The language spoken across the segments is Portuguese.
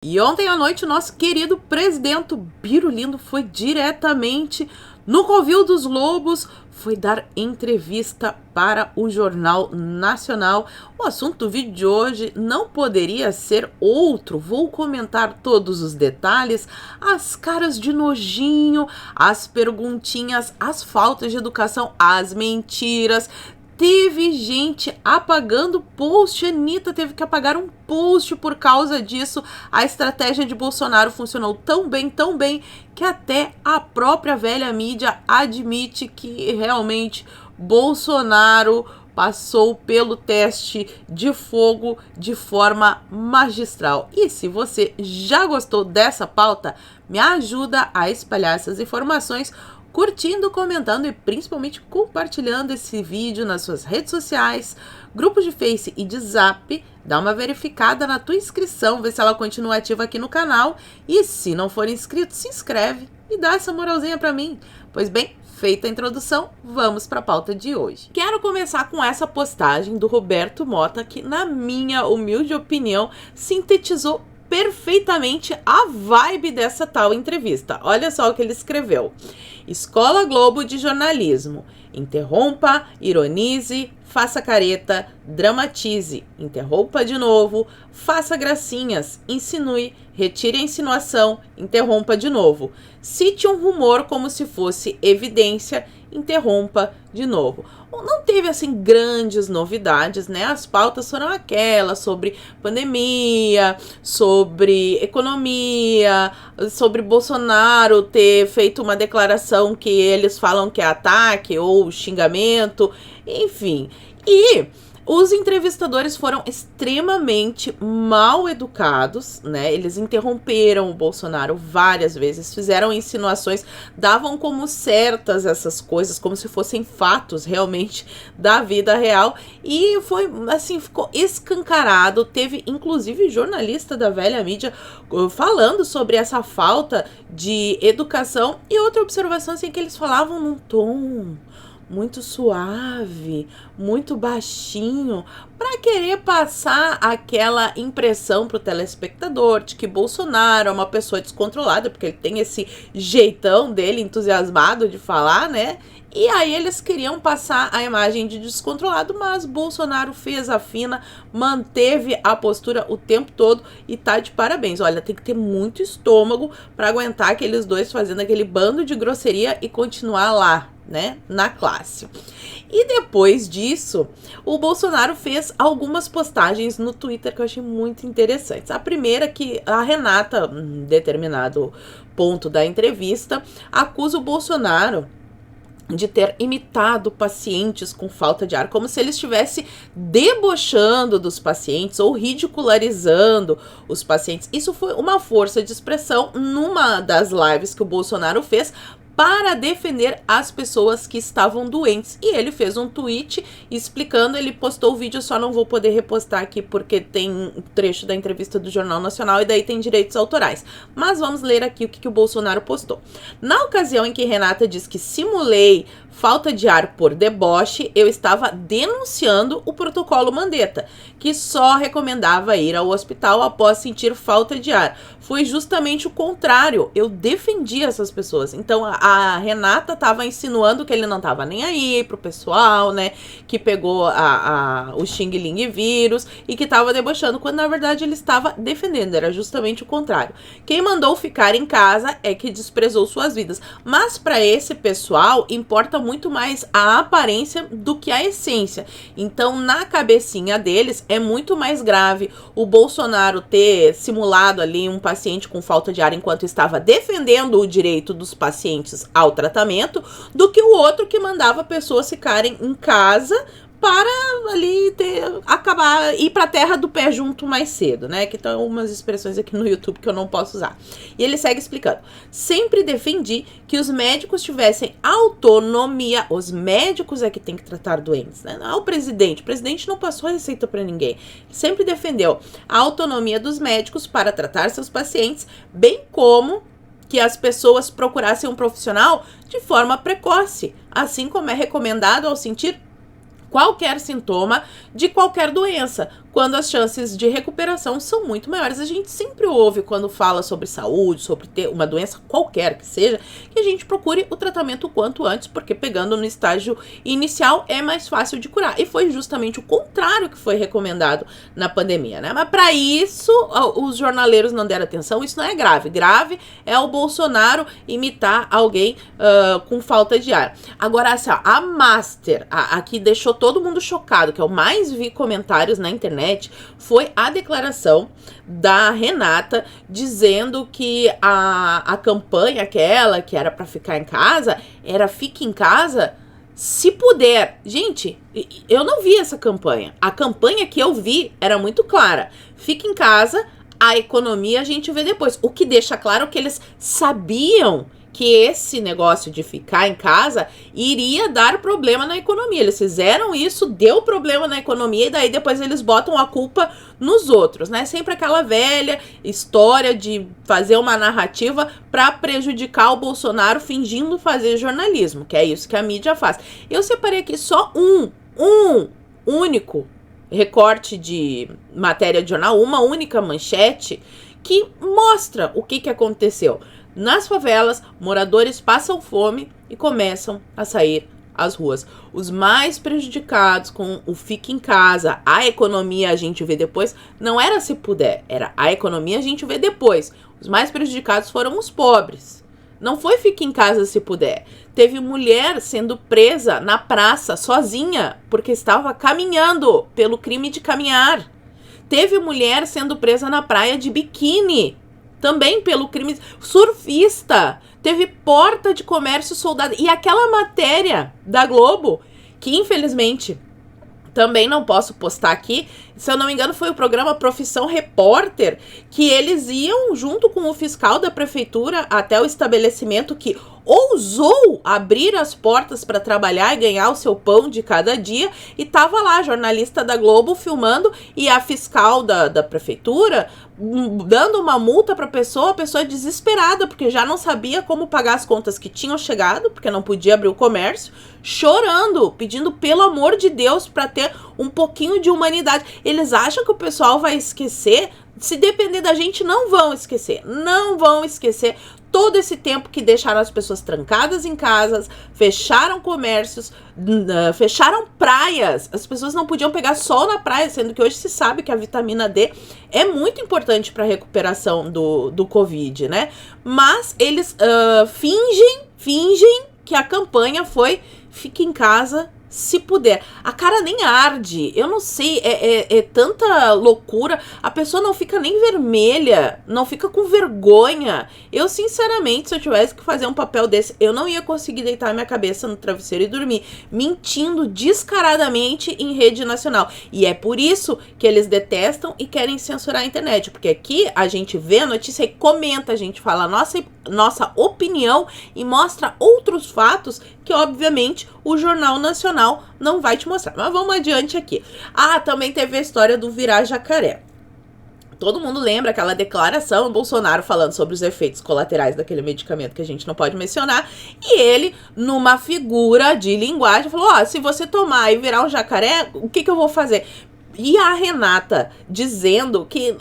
E ontem à noite, o nosso querido presidente Birulindo foi diretamente no Covil dos Lobos, foi dar entrevista para o Jornal Nacional. O assunto do vídeo de hoje não poderia ser outro. Vou comentar todos os detalhes, as caras de nojinho, as perguntinhas, as faltas de educação, as mentiras. Teve gente apagando post, a Anitta teve que apagar um post por causa disso. A estratégia de Bolsonaro funcionou tão bem, que até a própria velha mídia admite que realmente Bolsonaro passou pelo teste de fogo de forma magistral. E se você já gostou dessa pauta, me ajuda a espalhar essas informações, curtindo, comentando e principalmente compartilhando esse vídeo nas suas redes sociais, grupos de Face e de Zap. Dá uma verificada na tua inscrição, vê se ela continua ativa aqui no canal. E se não for inscrito, se inscreve e dá essa moralzinha pra mim. Pois bem, feita a introdução, vamos para a pauta de hoje. Quero começar com essa postagem do Roberto Mota, que, na minha humilde opinião, sintetizou perfeitamente a vibe dessa tal entrevista. Olha só o que ele escreveu. Escola Globo de Jornalismo. Interrompa, ironize, faça careta, dramatize, interrompa de novo, faça gracinhas, insinue, retire a insinuação, interrompa de novo. Cite um rumor como se fosse evidência, interrompa de novo. Não teve, assim, grandes novidades, né? As pautas foram aquelas sobre pandemia, sobre economia, sobre Bolsonaro ter feito uma declaração que eles falam que é ataque ou xingamento, enfim. E os entrevistadores foram extremamente mal educados, né? Eles interromperam o Bolsonaro várias vezes, fizeram insinuações, davam como certas essas coisas, como se fossem fatos realmente da vida real. E foi assim, ficou escancarado. Teve inclusive jornalista da velha mídia falando sobre essa falta de educação. E outra observação, assim, que eles falavam num tom muito suave, muito baixinho, para querer passar aquela impressão pro telespectador de que Bolsonaro é uma pessoa descontrolada, porque ele tem esse jeitão dele entusiasmado de falar, né? E aí eles queriam passar a imagem de descontrolado, mas Bolsonaro fez a fina, manteve a postura o tempo todo e tá de parabéns. Olha, tem que ter muito estômago para aguentar aqueles dois fazendo aquele bando de grosseria e continuar lá, né, na classe. E depois disso, o Bolsonaro fez algumas postagens no Twitter que eu achei muito interessantes. A primeira, que a Renata, em determinado ponto da entrevista, acusa o Bolsonaro de ter imitado pacientes com falta de ar, como se ele estivesse debochando dos pacientes ou ridicularizando os pacientes. Isso foi uma força de expressão numa das lives que o Bolsonaro fez para defender as pessoas que estavam doentes. E ele fez um tweet explicando, ele postou o vídeo, só não vou poder repostar aqui porque tem um trecho da entrevista do Jornal Nacional e daí tem direitos autorais. Mas vamos ler aqui o que o Bolsonaro postou. Na ocasião em que Renata diz que simulei falta de ar por deboche, eu estava denunciando o protocolo Mandetta, que só recomendava ir ao hospital após sentir falta de ar. Foi justamente o contrário, eu defendi essas pessoas. Então a Renata estava insinuando que ele não estava nem aí pro pessoal, né, que pegou o Xing Ling vírus e que estava debochando, quando na verdade ele estava defendendo, era justamente o contrário. Quem mandou ficar em casa é que desprezou suas vidas. Mas para esse pessoal importa muito mais a aparência do que a essência. Então, na cabecinha deles, é muito mais grave o Bolsonaro ter simulado ali um paciente com falta de ar enquanto estava defendendo o direito dos pacientes ao tratamento, do que o outro que mandava pessoas ficarem em casa para ali ir para a terra do pé junto mais cedo, né? Que estão umas expressões aqui no YouTube que eu não posso usar. E ele segue explicando. Sempre defendi que os médicos tivessem autonomia. Os médicos é que tem que tratar doentes, né? Não é o presidente. O presidente não passou a receita para ninguém. Ele sempre defendeu a autonomia dos médicos para tratar seus pacientes, bem como que as pessoas procurassem um profissional de forma precoce, assim como é recomendado ao sentir qualquer sintoma de qualquer doença, quando as chances de recuperação são muito maiores. A gente sempre ouve quando fala sobre saúde, sobre ter uma doença qualquer que seja, que a gente procure o tratamento o quanto antes, porque pegando no estágio inicial é mais fácil de curar. E foi justamente o contrário que foi recomendado na pandemia, né? Mas para isso, os jornaleiros não deram atenção. Isso não é grave. Grave é o Bolsonaro imitar alguém com falta de ar. Agora, assim, ó, a Master, a que deixou todo mundo chocado, que eu mais vi comentários na internet, foi a declaração da Renata dizendo que a campanha aquela que era para ficar em casa era fique em casa se puder. Gente, eu não vi essa campanha. A campanha que eu vi era muito clara. Fique em casa, a economia a gente vê depois. O que deixa claro que eles sabiam que esse negócio de ficar em casa iria dar problema na economia. Eles fizeram isso, deu problema na economia, e daí depois eles botam a culpa nos outros, né? Sempre aquela velha história de fazer uma narrativa para prejudicar o Bolsonaro fingindo fazer jornalismo, que é isso que a mídia faz. Eu separei aqui só um único recorte de matéria de jornal, uma única manchete que mostra o que aconteceu. Nas favelas, moradores passam fome e começam a sair às ruas. Os mais prejudicados com o fique em casa, a economia a gente vê depois, não era se puder, era a economia a gente vê depois. Os mais prejudicados foram os pobres. Não foi fique em casa se puder. Teve mulher sendo presa na praça sozinha porque estava caminhando pelo crime de caminhar. Teve mulher sendo presa na praia de biquíni também pelo crime. Surfista, teve porta de comércio soldado. E aquela matéria da Globo, que infelizmente também não posso postar aqui, se eu não me engano foi o programa Profissão Repórter, que eles iam junto com o fiscal da prefeitura até o estabelecimento que ousou abrir as portas para trabalhar e ganhar o seu pão de cada dia, e tava lá a jornalista da Globo filmando e a fiscal da prefeitura dando uma multa para a pessoa desesperada, porque já não sabia como pagar as contas que tinham chegado, porque não podia abrir o comércio, chorando, pedindo pelo amor de Deus para ter um pouquinho de humanidade. Eles acham que o pessoal vai esquecer? Se depender da gente, não vão esquecer todo esse tempo que deixaram as pessoas trancadas em casas, fecharam comércios, fecharam praias. As pessoas não podiam pegar sol na praia, sendo que hoje se sabe que a vitamina D é muito importante para a recuperação do Covid, né? Mas eles fingem que a campanha foi fique em casa se puder. A cara nem arde, eu não sei, é tanta loucura, a pessoa não fica nem vermelha, não fica com vergonha. Eu, sinceramente, se eu tivesse que fazer um papel desse, eu não ia conseguir deitar minha cabeça no travesseiro e dormir, mentindo descaradamente em rede nacional. E é por isso que eles detestam e querem censurar a internet, porque aqui a gente vê a notícia e comenta, a gente fala a nossa opinião e mostra outros fatos que, obviamente, o Jornal Nacional não vai te mostrar. Mas vamos adiante aqui. Também teve a história do virar jacaré. Todo mundo lembra aquela declaração do Bolsonaro falando sobre os efeitos colaterais daquele medicamento que a gente não pode mencionar. E ele, numa figura de linguagem, falou, se você tomar e virar um jacaré, o que eu vou fazer? E a Renata dizendo que,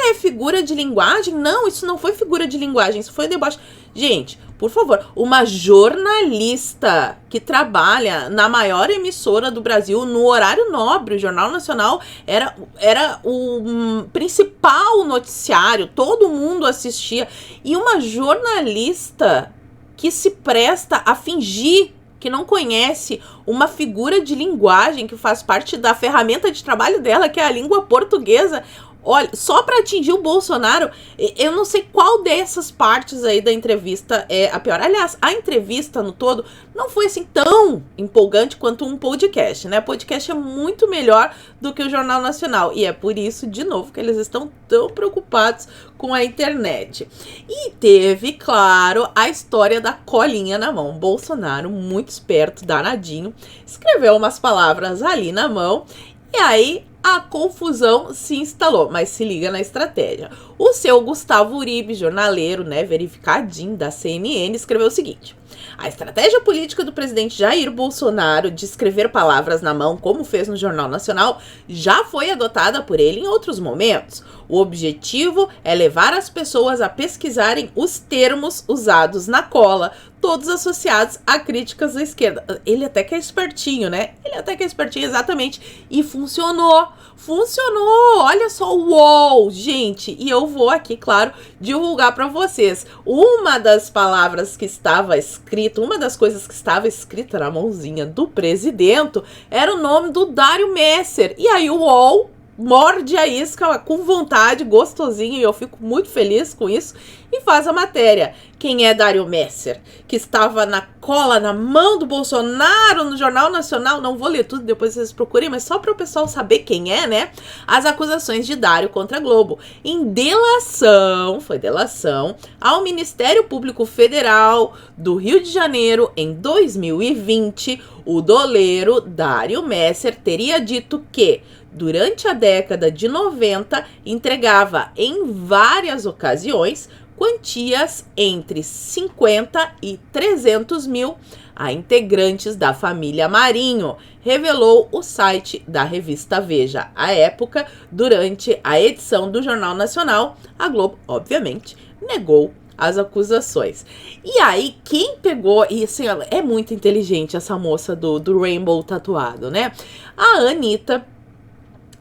é figura de linguagem? Não, isso não foi figura de linguagem, isso foi deboche. Gente, por favor, uma jornalista que trabalha na maior emissora do Brasil, no horário nobre, o Jornal Nacional era o principal noticiário, todo mundo assistia. E uma jornalista que se presta a fingir que não conhece uma figura de linguagem que faz parte da ferramenta de trabalho dela, que é a língua portuguesa. Olha, só para atingir o Bolsonaro, eu não sei qual dessas partes aí da entrevista é a pior. Aliás, a entrevista no todo não foi assim tão empolgante quanto um podcast, né? O podcast é muito melhor do que o Jornal Nacional. E é por isso, de novo, que eles estão tão preocupados com a internet. E teve, claro, a história da colinha na mão. Bolsonaro, muito esperto, danadinho, escreveu umas palavras ali na mão e aí a confusão se instalou, mas se liga na estratégia. O seu Gustavo Uribe, jornaleiro, né, verificadinho da CNN, escreveu o seguinte: A estratégia política do presidente Jair Bolsonaro de escrever palavras na mão, como fez no Jornal Nacional, já foi adotada por ele em outros momentos. O objetivo é levar as pessoas a pesquisarem os termos usados na cola, todos associados a críticas da esquerda. Ele até que é espertinho, né? Ele até que é espertinho, exatamente. E funcionou. Funcionou! Olha só, uou, gente! E eu vou aqui, claro, divulgar para vocês. Uma das palavras que estava escrita, uma das coisas que estava escrita na mãozinha do presidente era o nome do Dário Messer. E aí o UOL morde a isca com vontade, gostosinho, e eu fico muito feliz com isso, e faz a matéria. Quem é Dário Messer? Que estava na cola, na mão do Bolsonaro, no Jornal Nacional. Não vou ler tudo, depois vocês procurem, mas só para o pessoal saber quem é, né? As acusações de Dário contra a Globo. Em delação, foi delação, ao Ministério Público Federal do Rio de Janeiro, em 2020, o doleiro Dário Messer teria dito que durante a década de 90, entregava em várias ocasiões quantias entre 50 e 300 mil a integrantes da família Marinho, revelou o site da revista Veja. À época, durante a edição do Jornal Nacional, a Globo, obviamente, negou as acusações. E aí, quem pegou, e assim, ela é muito inteligente, essa moça do Rainbow tatuado, né? A Anitta,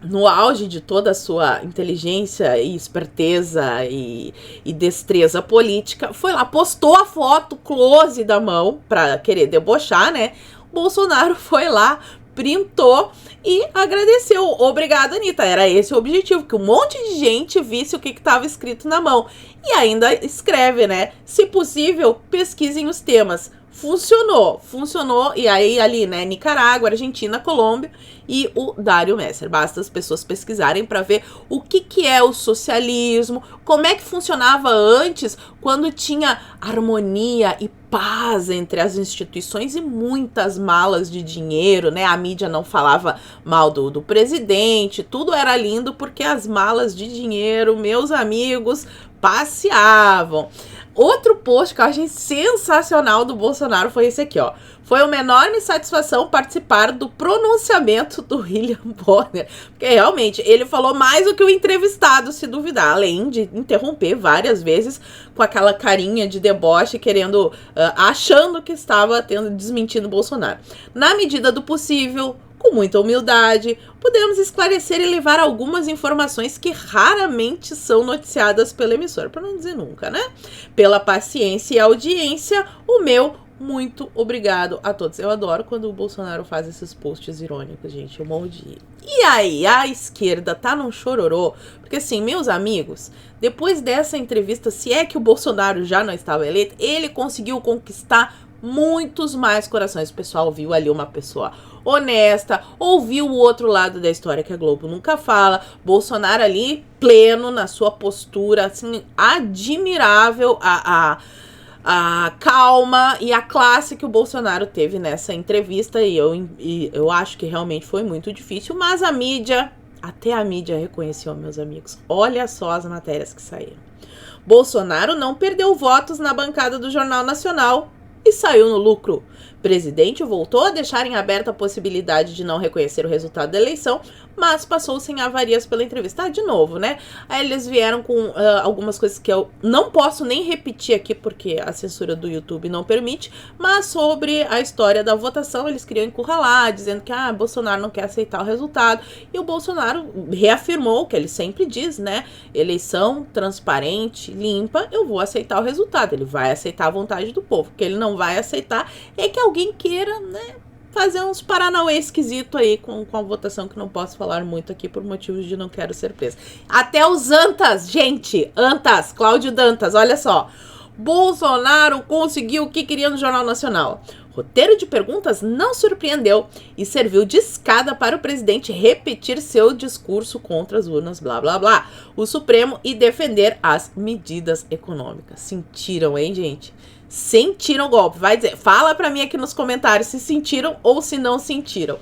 no auge de toda a sua inteligência e esperteza e destreza política, foi lá, postou a foto close da mão pra querer debochar, né? O Bolsonaro foi lá, printou e agradeceu. Obrigada, Anitta. Era esse o objetivo, que um monte de gente visse o que estava escrito na mão. E ainda escreve, né? Se possível, pesquisem os temas. Funcionou, e aí ali, né, Nicarágua, Argentina, Colômbia e o Dário Messer. Basta as pessoas pesquisarem para ver o que é o socialismo, como é que funcionava antes, quando tinha harmonia e paz entre as instituições e muitas malas de dinheiro, né? A mídia não falava mal do presidente, tudo era lindo porque as malas de dinheiro, meus amigos, passeavam. Outro post que eu achei sensacional do Bolsonaro foi esse aqui, ó. Foi uma enorme satisfação participar do pronunciamento do William Bonner, porque realmente ele falou mais do que o entrevistado, se duvidar, além de interromper várias vezes com aquela carinha de deboche, querendo, achando que estava desmentindo o Bolsonaro. Na medida do possível, com muita humildade, podemos esclarecer e levar algumas informações que raramente são noticiadas pela emissora, para não dizer nunca, né? Pela paciência e audiência, o meu muito obrigado a todos. Eu adoro quando o Bolsonaro faz esses posts irônicos, gente, eu morro de rir. E aí, a esquerda tá num chororô, porque assim, meus amigos, depois dessa entrevista, se é que o Bolsonaro já não estava eleito, ele conseguiu conquistar muitos mais corações. O pessoal viu ali uma pessoa honesta, ouviu o outro lado da história que a Globo nunca fala. Bolsonaro ali pleno na sua postura, assim, admirável, a calma e a classe que o Bolsonaro teve nessa entrevista, e eu acho que realmente foi muito difícil, mas a mídia, até a mídia reconheceu, meus amigos. Olha só as matérias que saíram. Bolsonaro não perdeu votos na bancada do Jornal Nacional e saiu no lucro. Presidente voltou a deixar em aberto a possibilidade de não reconhecer o resultado da eleição, mas passou sem avarias pela entrevista. De novo, né? Aí eles vieram com algumas coisas que eu não posso nem repetir aqui, porque a censura do YouTube não permite, mas sobre a história da votação, eles queriam encurralar, dizendo que Bolsonaro não quer aceitar o resultado, e o Bolsonaro reafirmou o que ele sempre diz, né? Eleição transparente, limpa, eu vou aceitar o resultado. Ele vai aceitar a vontade do povo. O que ele não vai aceitar é que alguém queira, né, fazer uns paranauê esquisito aí com a votação, que não posso falar muito aqui por motivos de não quero ser presa. Até os Antas, gente, Antas, Cláudio Dantas, olha só. Bolsonaro conseguiu o que queria no Jornal Nacional. Roteiro de perguntas não surpreendeu e serviu de escada para o presidente repetir seu discurso contra as urnas, blá, blá, blá, o Supremo e defender as medidas econômicas. Sentiram, hein, gente? Sentiram o golpe. Vai dizer, fala pra mim aqui nos comentários se sentiram ou se não sentiram.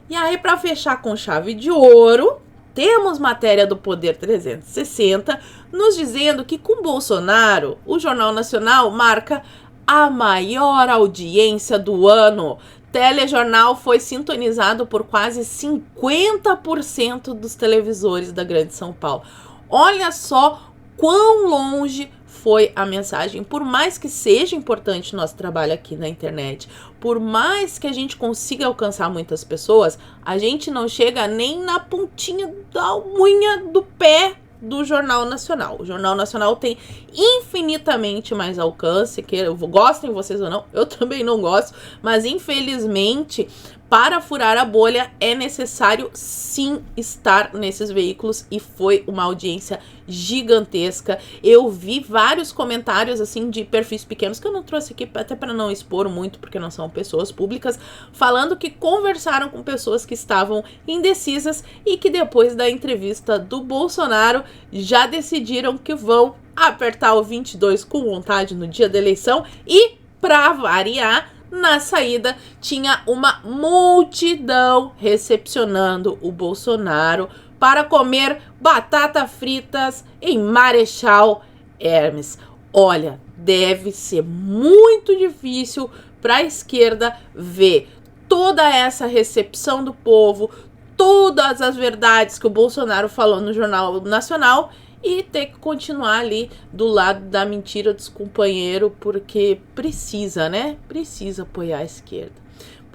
E aí, pra fechar com chave de ouro, temos matéria do Poder 360 nos dizendo que com Bolsonaro, o Jornal Nacional marca a maior audiência do ano. Telejornal foi sintonizado por quase 50% dos televisores da Grande São Paulo. Olha só quão longe foi a mensagem. Por mais que seja importante nosso trabalho aqui na internet, por mais que a gente consiga alcançar muitas pessoas, a gente não chega nem na pontinha da unha do pé do Jornal Nacional. O Jornal Nacional tem infinitamente mais alcance, que gostem vocês ou não, eu também não gosto, mas infelizmente, para furar a bolha é necessário sim estar nesses veículos, e foi uma audiência gigantesca. Eu vi vários comentários assim de perfis pequenos, que eu não trouxe aqui até para não expor muito, porque não são pessoas públicas, falando que conversaram com pessoas que estavam indecisas e que depois da entrevista do Bolsonaro já decidiram que vão apertar o 22 com vontade no dia da eleição. E para variar, na saída tinha uma multidão recepcionando o Bolsonaro para comer batata fritas em Marechal Hermes. Olha, deve ser muito difícil para a esquerda ver toda essa recepção do povo, todas as verdades que o Bolsonaro falou no Jornal Nacional, e ter que continuar ali do lado da mentira dos companheiros, porque precisa, né? Precisa apoiar a esquerda.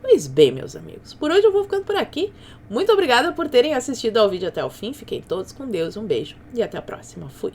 Pois bem, meus amigos, por hoje eu vou ficando por aqui. Muito obrigada por terem assistido ao vídeo até o fim. Fiquem todos com Deus, um beijo e até a próxima. Fui!